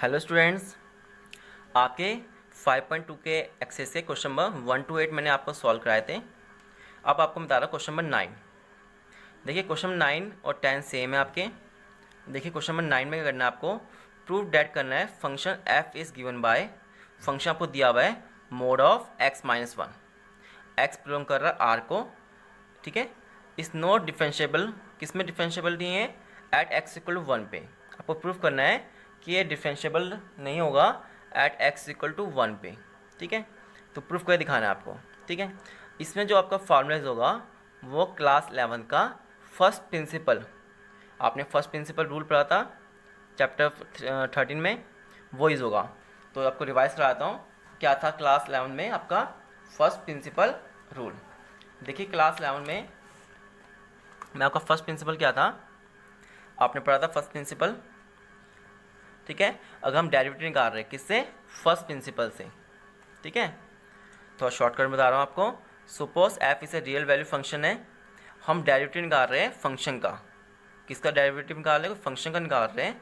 Hello students, आपके 5.2 के access के क्वेश्चन नंबर 1 to 8 मैंने आपको सॉल्व कराए थे। अब आपको बता रहा हूँ क्वेश्चन नंबर 9। देखिए क्वेश्चन 9 और 10 सेम है आपके। देखिए क्वेश्चन नंबर 9 में क्या करना है आपको, प्रूफ डैट करना है function F is given by, function आपको दिया हुआ है mod of x-1, x belong कर रहा है आर को, ठीक है। इस नॉट डिफरेंशिएबल, किस में डिफरेंशिएबल नहीं है, एट एक्स इक्वल टू 1 पे आपको प्रूफ करना है कि ये डिफरेंशिएबल नहीं होगा एट एक्स इक्वल टू 1 पे, ठीक है। तो प्रूफ करके दिखाना है आपको, ठीक है। इसमें जो आपका फॉर्मूलाइज होगा वो क्लास 11 का फर्स्ट प्रिंसिपल, आपने फर्स्ट प्रिंसिपल रूल पढ़ा था चैप्टर 13 में, वो यूज़ होगा। तो आपको रिवाइज कराता हूँ क्या था क्लास 11 में आपका फर्स्ट प्रिंसिपल रूल। देखिए क्लास 11 में मैं आपका फर्स्ट प्रिंसिपल क्या था, आपने पढ़ा था फर्स्ट प्रिंसिपल, ठीक है। अगर हम डेरिवेटिव निकाल रहे हैं किससे, फर्स्ट प्रिंसिपल से, ठीक है। तो शॉर्टकट बता रहा हूँ आपको, सपोज एफ इसे रियल वैल्यू फंक्शन है, हम डेरिवेटिव निकाल रहे हैं फंक्शन का, किसका डेरिवेटिव निकाल रहे हैं, फंक्शन का निकाल रहे हैं।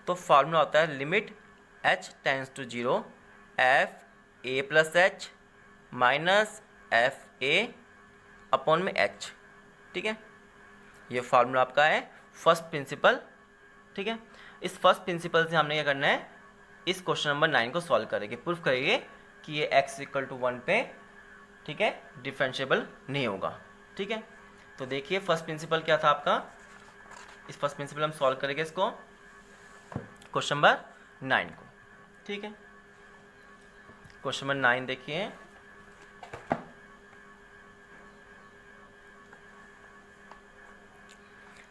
तो फार्मूला होता है limit h tends to 0 F A plus H minus F A upon में h, ठीक है। ये फार्मूला आपका है फर्स्ट प्रिंसिपल, ठीक है। इस फर्स्ट प्रिंसिपल से हमने क्या करना है, इस क्वेश्चन नंबर 9 को सॉल्व करेंगे, प्रूफ करेंगे कि ये x इक्वल टू 1 पे, ठीक है, डिफरेंशिएबल नहीं होगा, ठीक है। तो देखिए फर्स्ट प्रिंसिपल क्या था आपका, इस फर्स्ट प्रिंसिपल हम सॉल्व करेंगे इसको, क्वेश्चन नंबर 9 को, ठीक है। क्वेश्चन नंबर 9 देखिए,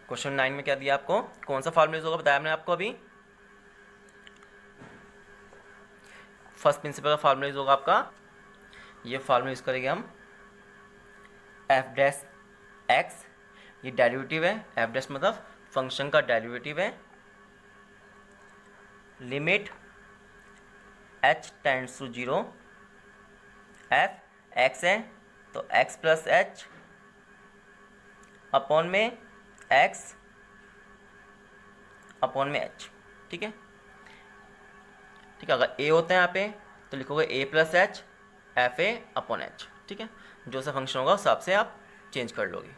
क्वेश्चन 9 में क्या दिया आपको, कौन सा फार्मूला यूज होगा बताया मैंने आपको अभी, फर्स्ट प्रिंसिपल का फार्मूला यूज होगा आपका, ये फार्मूला यूज करेंगे हम एफ डैश एक्स, ये डेरिवेटिव है, एफ डैश मतलब फंक्शन का डेरिवेटिव है, limit h tends to 0, F X है तो x प्लस एच अपॉन में x अपॉन में h, ठीक है। ठीक है, अगर a होता है यहाँ पे तो लिखोगे a plus H F A upon H, ठीक है। जो सा फंक्शन होगा उस हिसाब से आप चेंज कर लोगे।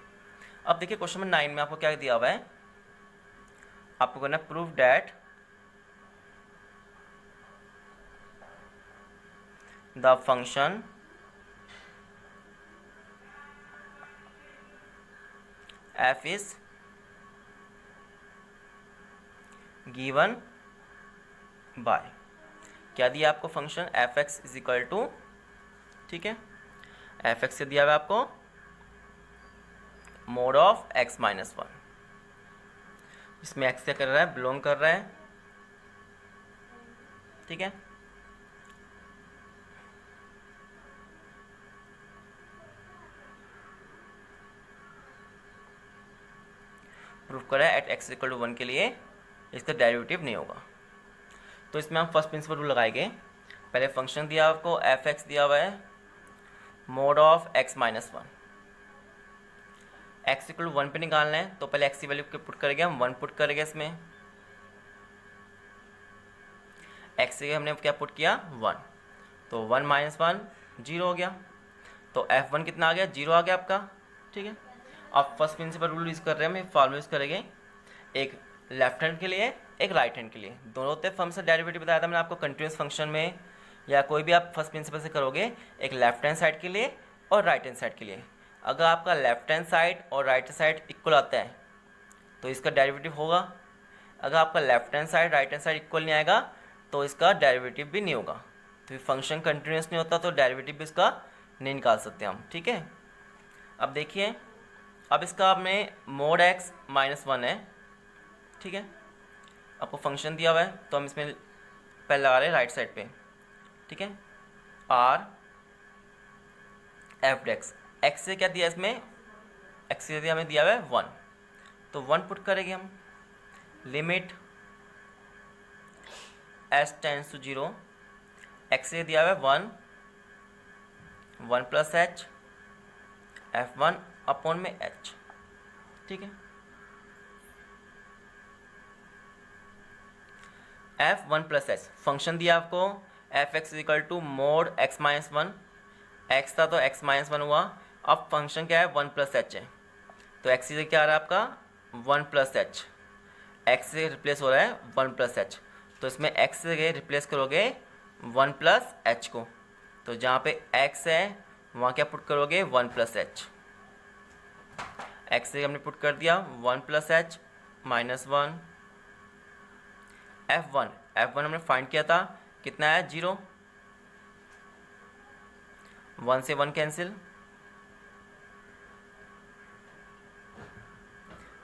अब देखिए क्वेश्चन नंबर 9 में आपको क्या दिया हुआ है, आपको करना है proof that the function f is given by, क्या दिया आपको function F X is equal to, ठीक है, एफ एक्स से दिया हुआ आपको मोड ऑफ x-1, इसमें x क्या कर रहा है, बिलोंग कर रहा है, ठीक है। प्रूफ करा है एट एक्स इक्वल टू 1 के लिए इसका डेरिवेटिव नहीं होगा। तो इसमें हम फर्स्ट प्रिंसिपल रूल लगाएंगे, पहले फंक्शन दिया आपको एफ एक्स दिया हुआ है mod of x-1, X equal to 1 पे निकालना है, तो पहले x की वैल्यू पुट करेंगे हम 1 पुट करेंगे, इसमें x से हमने क्या पुट किया 1, तो 1 माइनस 1 0 हो गया, तो f1 कितना आ गया, 0 आ गया आपका, ठीक है। अब फर्स्ट प्रिंसिपल रूल यूज़ कर रहे हैं, हम फार्मूला यूज़ करेंगे, एक लेफ्ट हैंड के लिए एक राइट हैंड के लिए, दोनों होते हैं फंक्शन डेरिवेटिव बताया था मैंने आपको कंटिन्यूस फंक्शन में, या कोई भी आप फर्स्ट प्रिंसिपल से करोगे, एक लेफ्ट हैंड साइड के लिए और राइट हैंड साइड के लिए। अगर आपका लेफ्ट हैंड साइड और राइट हैंड साइड इक्वल आता है तो इसका डेरिवेटिव होगा, अगर आपका left hand side right hand side equal नहीं आएगा तो इसका डेरिवेटिव भी नहीं होगा। तो फंक्शन कंटिन्यूस नहीं होता तो डेरिवेटिव भी इसका नहीं निकाल सकते हम, ठीक है। अब देखिए, अब इसका आपने मोड x-1 है, ठीक है, आपको फंक्शन दिया हुआ है तो हम इसमें पहले लगा रहे हैं राइट साइड पे, ठीक है, आर एफ डेक्स, एक्स से क्या दिया इसमें, एक्स से दिया हमें दिया हुआ है 1, तो 1 पुट करेंगे हम, limit H tends to 0, X से दिया हुआ है 1 प्लस एच f1 अपॉन में h, ठीक है। F one plus H function दिया आपको F X equal to mod X minus one, X था तो एक्स माइनस वन हुआ। अब फंक्शन क्या है, वन प्लस एच है, तो एक्स से क्या आ रहा है आपका वन प्लस एच, एक्स से रिप्लेस हो रहा है वन प्लस एच, तो इसमें एक्स से रिप्लेस करोगे वन प्लस एच को, तो जहाँ पे एक्स है वहाँ क्या पुट करोगे वन प्लस एच, एक्स से हमने पुट कर दिया one plus H minus one. F one हमने फाइंड किया था, कितना है जीरो, वन से one cancel,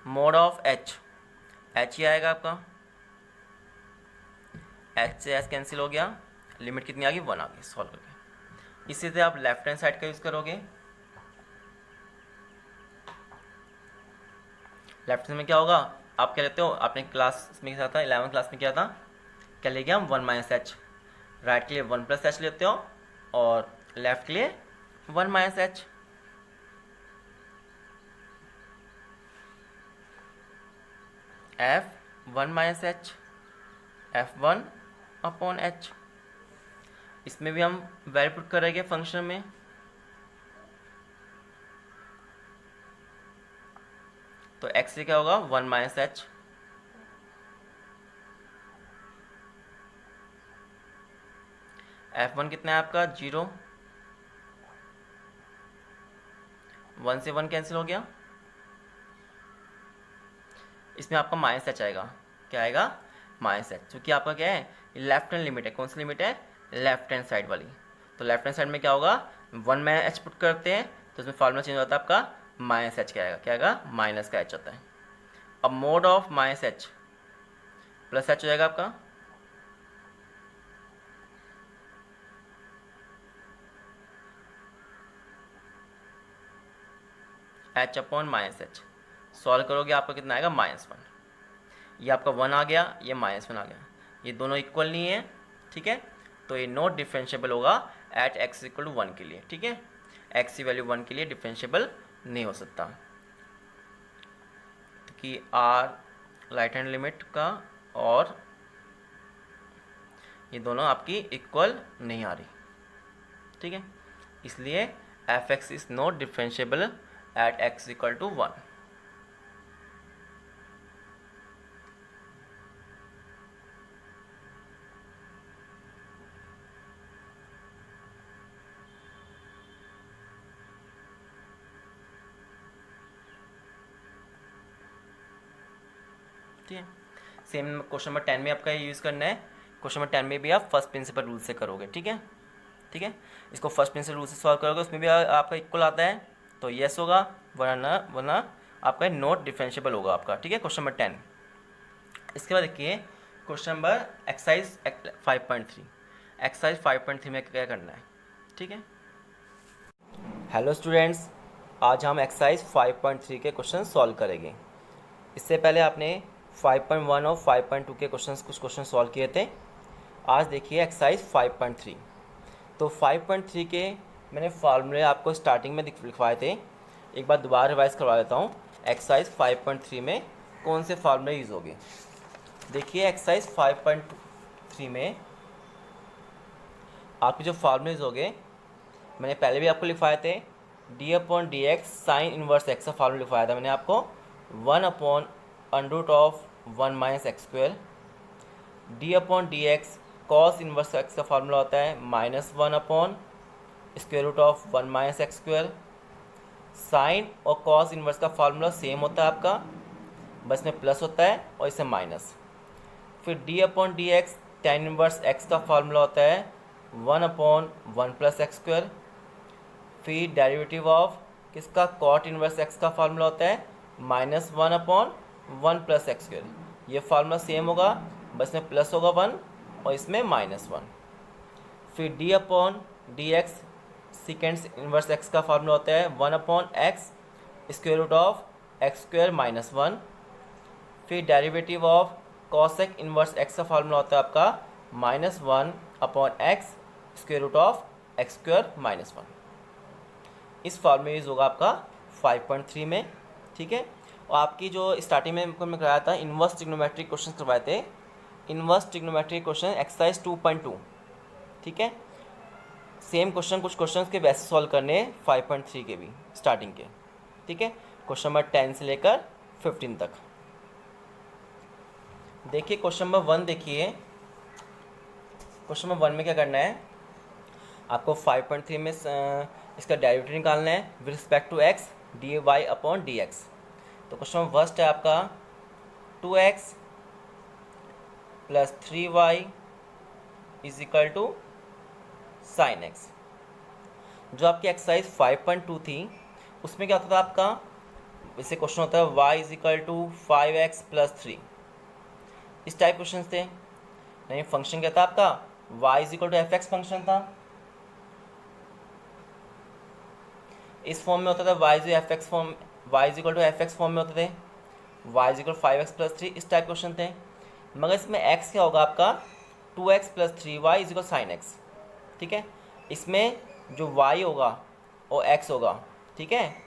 mod of H, H ही आएगा आपका, एच से एच कैंसिल हो गया, लिमिट कितनी आ गई वन आ गई सॉल्व करके। इसी से आप लेफ्ट हैंड साइड का यूज़ करोगे, लेफ्ट हैंड में क्या होगा, आप क्या लेते हो, आपने क्लास में क्या था 11th क्लास में क्या था, क्या ले गया हम वन माइनस एच, राइट के लिए वन प्लस एच लेते हो और लेफ्ट के लिए one minus H. F one minus H, F one upon H, इसमें भी हम वैल्यू पुट करेंगे फंक्शन में, तो एक्स से क्या होगा one minus H, F one कितना है आपका जीरो, वन से वन कैंसिल हो गया, इसमें आपका माइनस एच आएगा, क्या आएगा माइनस एच, क्योंकि आपका क्या है लेफ्ट हैंड लिमिट है, कौन सी लिमिट है लेफ्ट हैंड साइड वाली, तो लेफ्ट हैंड साइड में क्या होगा वन में एच पुट करते हैं तो उसमें फॉर्मूला चेंज होता है आपका माइनस एच, क्या आएगा क्या आएगा माइनस का एच होता है। अब mode of minus H plus H हो जाएगा आपका, H upon minus H, solve करोगे आपका कितना आएगा माइनस वन, ये आपका वन आ गया, ये माइनस वन आ गया, ये दोनों इक्वल नहीं है, ठीक है, तो ये नॉट डिफरेंशिएबल होगा at X equal to one के लिए, ठीक है, एक्स की वैल्यू वन के लिए डिफरेंशिएबल नहीं हो सकता, कि आर राइट हैंड लिमिट का और ये दोनों आपकी इक्वल नहीं आ रही, ठीक है, इसलिए F X is not differentiable at X equal to one. ठीक है, सेम क्वेश्चन नंबर 10 में आपका ये यूज़ करना है, क्वेश्चन नंबर 10 में भी आप फर्स्ट प्रिंसिपल रूल से करोगे, ठीक है, ठीक है, इसको फर्स्ट प्रिंसिपल रूल से सॉल्व करोगे, उसमें भी आपका इक्वल आता है तो यस होगा, वरना आपका नॉट डिफरेंशिएबल होगा आपका, ठीक है, क्वेश्चन नंबर 10। इसके बाद देखिए क्वेश्चन नंबर एक्सरसाइज 5.3, एक्सरसाइज 5.3 में क्या करना है, ठीक है। हेलो स्टूडेंट्स, आज हम एक्सरसाइज 5.3 के क्वेश्चन सॉल्व करेंगे। इससे पहले आपने 5.1 और 5.2 के कुछ क्वेश्चन सॉल्व किए थे। आज देखिए एक्सरसाइज 5.3। तो 5.3 के मैंने फार्मूले आपको स्टार्टिंग में लिखवाए थे, एक बार दोबारा रिवाइज करवा देता हूँ। एक्सरसाइज 5.3 में कौन से फार्मूले यूज़ होंगे, देखिए एक्सरसाइज 5.3 में आपके जो फार्मूले हो गए, मैंने पहले भी आपको लिखवाए थे। D upon D X sine inverse X का फार्मूला लिखवाया था मैंने आपको, 1 upon under root of 1 minus X square. D upon D X cos inverse X का फार्मूला होता है -1 upon square root of 1 minus X square. Sine और cos inverse का फार्मूला सेम होता है आपका, बस में प्लस होता है और इससे माइनस। फिर D upon D x tan inverse X का फार्मूला होता है 1 अपॉन 1 प्लस एक्स स्क्वायर। फिर डेरिवेटिव ऑफ किसका, कॉट इनवर्स एक्स का फार्मूला होता है -1 अपॉन 1 प्लस एक्स स्क्वायर। ये फार्मूला सेम होगा, बस में प्लस होगा 1 और इसमें -1। फिर D upon D X secants inverse X का फार्मूला होता है 1 upon X square root of X square -1। फिर derivative of cosec inverse X का फार्मूला होता है आपका -1 upon X square root of X square -1। इस फार्मूला यूज़ होगा आपका 5.3 में, ठीक है। और आपकी जो स्टार्टिंग में मैं कराया था इन्वर्स ट्रिग्नोमेट्रिक क्वेश्चन करवाए थे, इनवर्स ट्रिग्नोमेट्री क्वेश्चन एक्सरसाइज 2.2, ठीक है। सेम क्वेश्चन, कुछ क्वेश्चंस के वैसे सॉल्व करने 5.3 के भी स्टार्टिंग के, ठीक है। क्वेश्चन नंबर 10 से लेकर 15 तक। देखिए क्वेश्चन नंबर 1, देखिए क्वेश्चन नंबर 1 में क्या करना है आपको, 5.3 में इसका डेरिवेटिव निकालना है with respect to X D Y upon D X. तो क्वेश्चन नंबर फर्स्ट है आपका 2x plus 3y is equal to sine X. जो आपकी एक्सरसाइज 5.2 थी उसमें क्या होता था आपका, वैसे क्वेश्चन होता है y is equal to 5x plus 3, इस टाइप क्वेश्चन थे। नहीं, फंक्शन क्या था आपका, y is equal to F X function था, इस फॉर्म में होता था y is F X form, y is equal to F X form में होते थे, y is equal 5x plus 3, इस टाइप क्वेश्चन थे। मगर इसमें x क्या होगा आपका 2x plus 3y is equal sine x, ठीक है। इसमें जो y होगा और x होगा, ठीक है,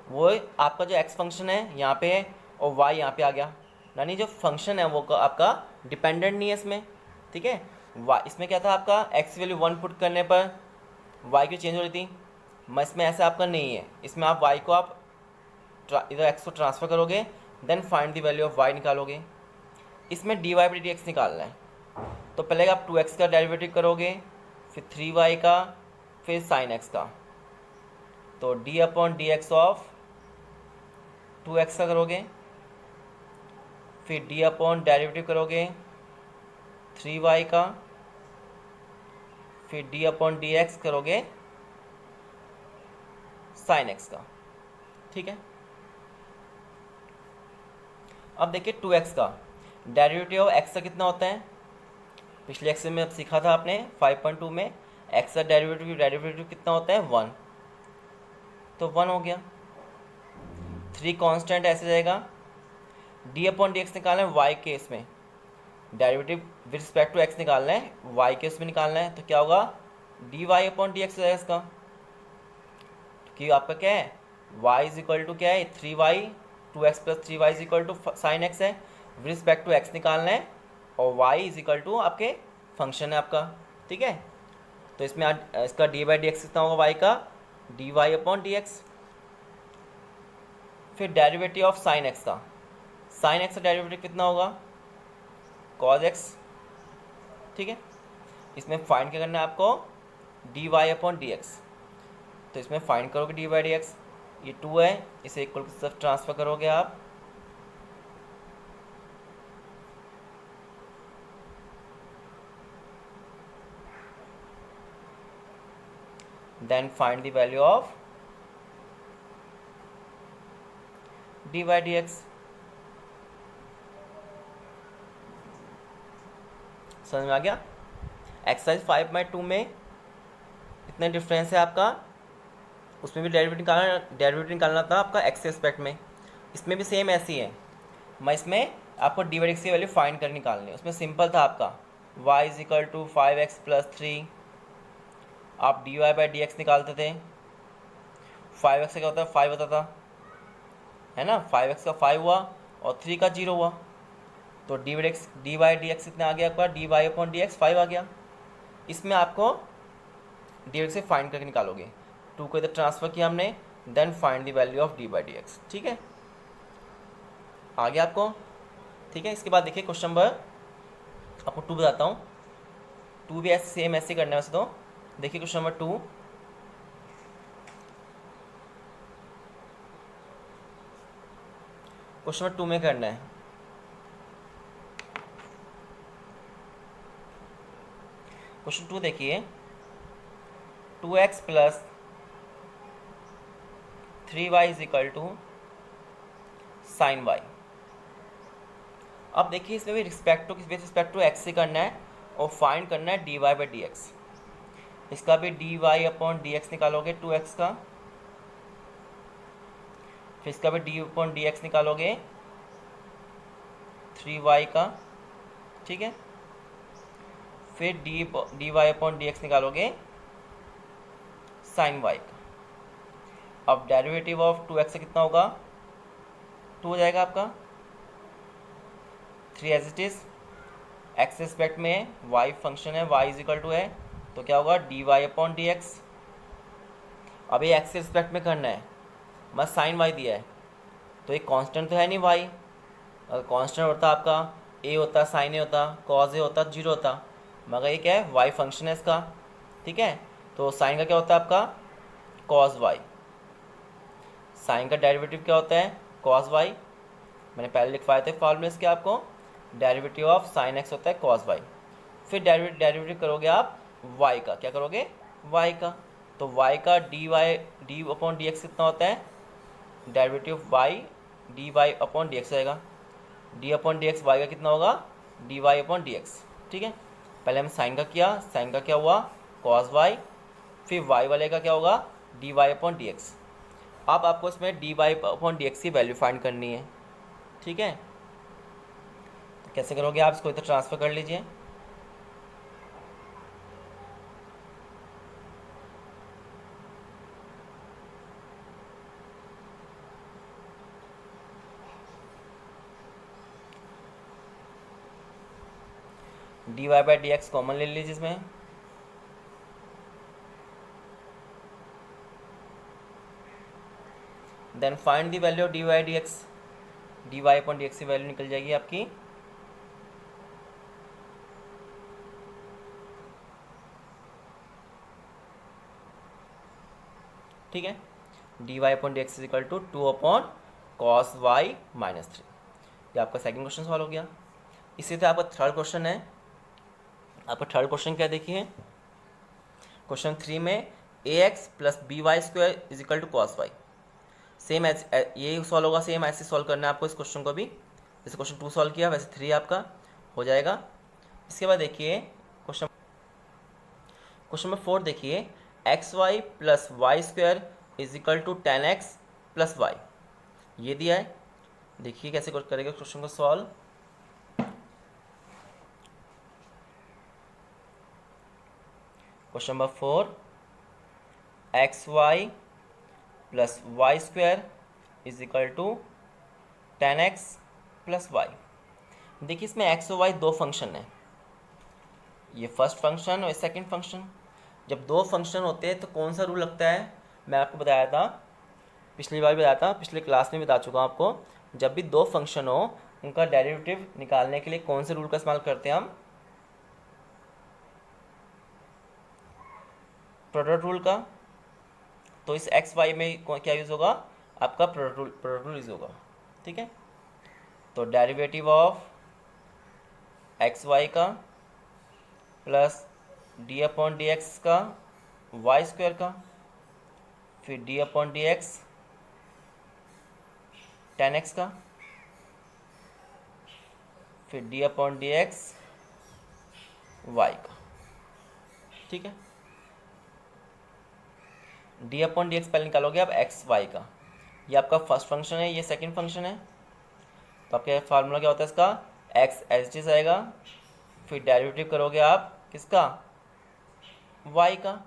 वो आपका जो x फंक्शन है यहाँ पे है और y यहाँ पे आ गया, यानी जो फंक्शन है वो आपका डिपेंडेंट नहीं है इसमें, ठीक है। इसमें क्या था आपका x वैल्यू 1 पुट करने पर y की चेंज हो रही थी, इसमें ऐसा आपका नहीं है। इसमें आप y को आप इधर x को ट्रांसफ़र करोगे, then find the value of y निकालोगे। इसमें dy बाई डी एक्स निकालना है, तो पहले आप 2x का डेरिवेटिव करोगे, फिर 3y का, फिर साइन x का, तो d upon D X of 2x का करोगे, फिर d अपॉन डेरिवेटिव करोगे 3y का, फिर d अपॉन डी एक्स करोगे साइन x का, ठीक है। अब देखिए 2x का डेरिवेटिव ऑफ x का कितना होता है, पिछले एक्स में अब सीखा था आपने 5.2 में, x का डेरिवेटिव कितना होता है 1, तो 1 हो गया। 3 कांस्टेंट ऐसे जाएगा, d अपॉन डी एक्स निकालना है y केस में, derivative with respect to x निकालना है, y केस में निकालना है, तो क्या होगा dy अपॉन डी एक्स हो जाएगा इसका, कि आपका क्या है y इज इक्वल टू क्या है 3y, 2x plus 3y is equal to sine X है, विद रिस्पेक्ट टू x निकालना है, और y इज इक्वल टू आपके फंक्शन है आपका, ठीक है। तो इसमें इसका डी बाई डी एक्स कितना होगा y का dy अपॉन डी एक्स। फिर डेरिवेटिव ऑफ साइन x का, साइन x का डेरिवेटिव कितना होगा cos x, ठीक है। इसमें फाइंड क्या करना है आपको dy अपॉन डी एक्स, तो इसमें फाइंड करोगे डी बाई डी एक्स, ये 2 है, इसे इक्वल की तरफ ट्रांसफर करोगे आप, then find the value of D by D X. समझ में आ गया। एक्सरसाइज 5.2 में इतना डिफरेंस है आपका, उसमें भी डेरिवेटिव निकालना था आपका एक्स एस्पेक्ट में, इसमें भी सेम ऐसी है। मैं इसमें आपको डी बाई डी एक्स की वैल्यू फाइंड कर निकालनी है। उसमें सिंपल था आपका y is equal to 5x plus 3, आप D Y by D X निकालते थे, 5x से क्या होता है 5 होता था, है ना, 5x का 5 हुआ और 3 का 0 हुआ, तो डी बाई डी एक्स कितना आ गया आपका D Y upon D X 5 आ गया। इसमें आपको डी एक्स से फाइंड करके निकालोगे, 2 को इधर ट्रांसफ़र किया हमने, then find the value of D by D X, ठीक है, आ गया आपको, ठीक है। इसके बाद देखिए क्वेश्चन नंबर आपको 2 बताता हूँ, 2 भी ऐसे सेम ऐसे करना है वैसे तो। देखिए क्वेश्चन नंबर 2, क्वेश्चन नंबर 2 में करना है, क्वेश्चन 2 देखिए 2x plus 3y is equal to sine y। अब देखिए इसमें भी रिस्पेक्ट टू x से करना है और फाइंड करना है dy बाई डी एक्स। इसका भी dy अपॉन डी एक्स निकालोगे 2x का, फिर इसका भी डी अपॉन डी एक्स निकालोगे 3y का, ठीक है, फिर dy अपॉन डी एक्स निकालोगे साइन y का। अब डेरिवेटिव ऑफ 2x से कितना होगा 2 हो जाएगा आपका, 3 as it is, X respect में वाई फंक्शन है, वाई इज इक्वल टू है, तो क्या होगा D Y upon D X. अब ये एक्स रिस्पेक्ट में करना है, बस साइन वाई दिया है, तो एक कांस्टेंट तो है नहीं वाई। अगर कांस्टेंट होता आपका ए होता, साइन ए होता, कॉज ए होता, जीरो होता, मगर ये क्या है वाई फंक्शन है इसका, ठीक है। तो साइन का क्या होता है आपका कॉज वाई, साइन का डेरिवेटिव क्या होता है कॉज वाई, मैंने पहले लिखवाए थे फॉर्मूले इसके आपको, डेरिवेटिव ऑफ साइन एक्स होता है कॉस वाई। फिर डेरिवेटिव करोगे आप वाई का, क्या करोगे वाई का, तो वाई का डी अपॉन डी एक्स कितना होता है, derivative Y D Y upon D X आएगा, D upon D X Y का कितना होगा D Y upon D X, ठीक है। पहले हम साइन का किया, साइन का क्या हुआ कॉस वाई, फिर वाई वाले का क्या होगा D Y upon D X. अब आपको इसमें D Y upon D X की वैल्यू फाइंड करनी है, ठीक है। तो कैसे करोगे आप इसको, इधर ट्रांसफ़र कर लीजिए, D Y by D X common ले लीजिए इसमें, then find the value of D Y D X, D Y upon D X की वैल्यू निकल जाएगी आपकी ठीक है, D Y upon D X is equal to 2 upon cos Y minus 3। ये आपका सेकंड क्वेश्चन सॉल्व हो गया। इसी तरह आपका थर्ड क्वेश्चन है, आपका थर्ड क्वेश्चन क्या देखिए, क्वेश्चन 3 में A X plus B Y square is equal to cos Y, same as ये सॉल्व होगा, सेम ऐसे सॉल्व करना है आपको इस क्वेश्चन को भी, जैसे क्वेश्चन 2 सॉल्व किया वैसे 3 आपका हो जाएगा। इसके बाद देखिए क्वेश्चन नंबर 4 देखिए, X Y plus Y square is equal to 10x plus Y, ये दिया है। देखिए कैसे करेगा क्वेश्चन को solve, question number 4 X Y plus Y square is equal to 10x plus Y. देखिए इसमें एक्स और वाई दो फंक्शन है, ये फर्स्ट फंक्शन और सेकंड फंक्शन। जब दो फंक्शन होते हैं तो कौन सा रूल लगता है, मैं आपको बताया था पिछली बार भी बताया था, पिछले क्लास में बता चुका हूँ आपको, जब भी दो फंक्शन हो उनका डेरिवेटिव निकालने के लिए कौन से रूल का इस्तेमाल करते हैं हम, प्रोडक्ट रूल का। तो इस एक्स वाई में क्या यूज़ होगा आपका प्रोडक्ट रूल यूज़ होगा, ठीक है। तो डेरिवेटिव ऑफ एक्स वाई का plus D upon D X का वाई स्क्वायर का, फिर D upon D X 10x का, फिर D upon D X Y का, ठीक है। डी अपॉन डी एक्स पहले निकालोगे आप एक्स वाई का, ये आपका फर्स्ट फंक्शन है, ये सेकंड फंक्शन है, तो आपके फार्मूला क्या होता है इसका एक्स एच डी आएगा, फिर डेरिवेटिव करोगे आप किसका वाई का,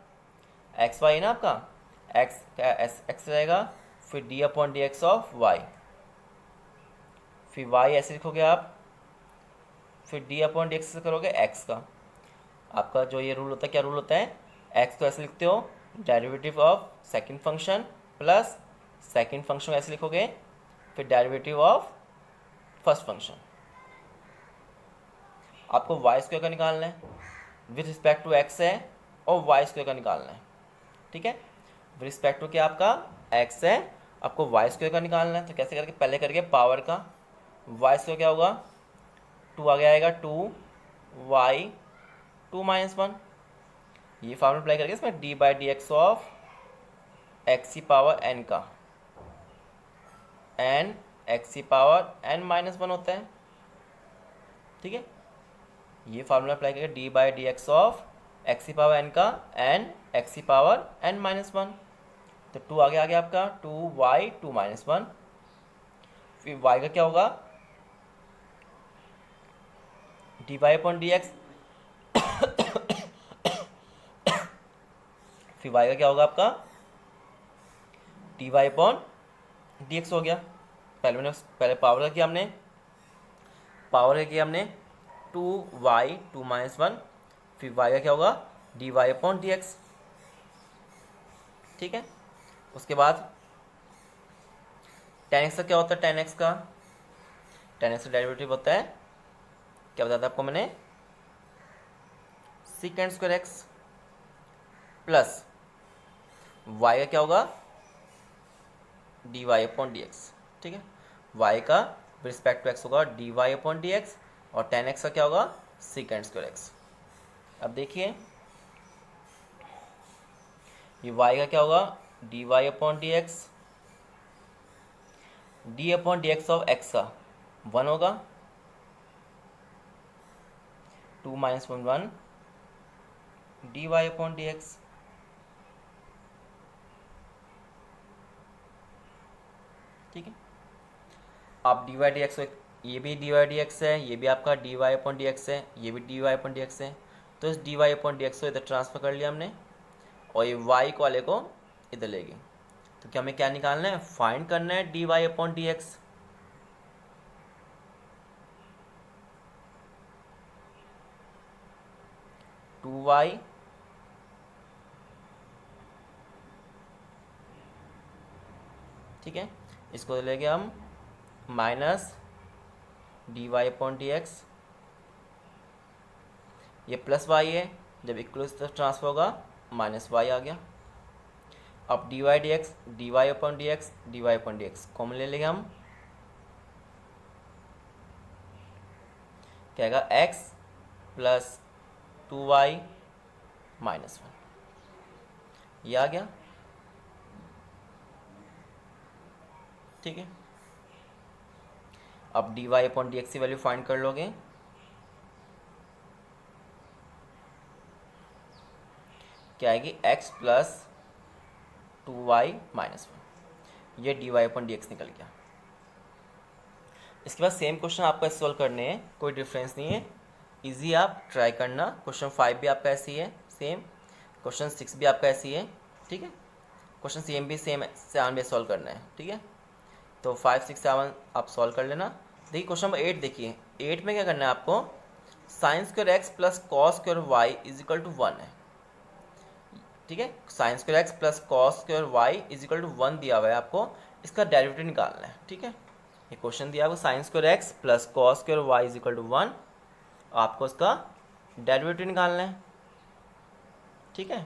एक्स वाई ना आपका, एक्स रहेगा, फिर D upon D X of Y, फिर वाई ऐसे लिखोगे आप, फिर डी अपॉन डी एक्स करोगे एक्स का। आपका जो ये रूल होता है, क्या रूल होता है, एक्स को ऐसे लिखते हो derivative of second function plus second function ऐसे लिखोगे, फिर डेरिवेटिव ऑफ फर्स्ट फंक्शन। आपको वाई स्क्वायर का निकालना है, विथ रिस्पेक्ट टू एक्स है, और वाई स्क्वायर का निकालना है, ठीक है। विथ रिस्पेक्ट टू क्या आपका एक्स है, आपको वाई स्क्वायर का निकालना है। तो कैसे करके, पहले करके पावर का, वाई स्क्वायर क्या होगा 2 आगे आएगा 2 वाई 2 माइनस 1, ये फॉर्मूला अप्लाई करके इसमें D by D X of x की पावर एन का, एन एक्स की पावर एन माइनस 1 होता है, ठीक है। ये फार्मूला अप्लाई करके D by D X of x की पावर एन का, एन एक्स की पावर एन माइनस 1, तो 2 आगे आ गया आपका 2 वाई 2 माइनस 1, फिर वाई का क्या होगा D Y upon D X, फिर वाई का क्या होगा आपका D Y upon D X हो गया। पहले पावर का किया हमने, पावर का किया हमने 2y 2-1, फिर y का क्या होगा dy/dx, ठीक है। उसके बाद tan x का क्या होता है, tan x का डेरिवेटिव होता है, क्या बताया था आपको मैंने, sec² x प्लस y का क्या होगा dy/dx, ठीक है। y का रिस्पेक्ट टू x होगा dy/dx और tan x का क्या होगा sec² x। अब देखिए ये y का क्या होगा dy/dx, d/dx ऑफ x का 1 होगा, 2-1 dy/dx, ठीक है। आप dy/dx, ये भी dy/dx है, ये भी आपका dy/dx है, ये भी dy/dx है, तो इस dy/dx को इधर ट्रांसफर कर लिया हमने और ये y को वाले को इधर ले गए। तो क्या हमें क्या निकालना है, फाइंड करना है dy/dx। टू वाई ठीक है, इसको ले गए हम माइनस dy/dx, ये प्लस वाई है, जब इक्वल तरफ ट्रांसफर होगा माइनस वाई आ गया। अब dy/dx dy/dx कॉमन ले लेंगे हम, क्या आएगा x प्लस 2y -1, ये आ गया, ठीक है। अब dy/dx की वैल्यू फाइंड कर लोगे, क्या आएगी x प्लस 2y -1, ये dy/dx निकल गया। इसके बाद सेम क्वेश्चन आपको सॉल्व करने हैं, कोई डिफरेंस नहीं है, इजी, आप ट्राई करना। क्वेश्चन 5 भी आपका ऐसी है सेम, क्वेश्चन 6 भी आपका ऐसी है, ठीक है। क्वेश्चन सेम भी सेम 7 भी सॉल्व करना है, ठीक है। तो 5, 6, 7 आप सॉल्व कर लेना। देखिए क्वेश्चन नंबर 8 देखिए, 8 में क्या करना है आपको, sin² x plus cos² y is equal to 1 है, ठीक है। sin² x plus cos² y is equal to 1 दिया हुआ है, आपको इसका डेरिवेटिव निकालना है, ठीक है। ये क्वेश्चन दिया आपको sin² x plus cos² y is equal to 1, आपको इसका डेरिवेटिव निकालना है, ठीक है।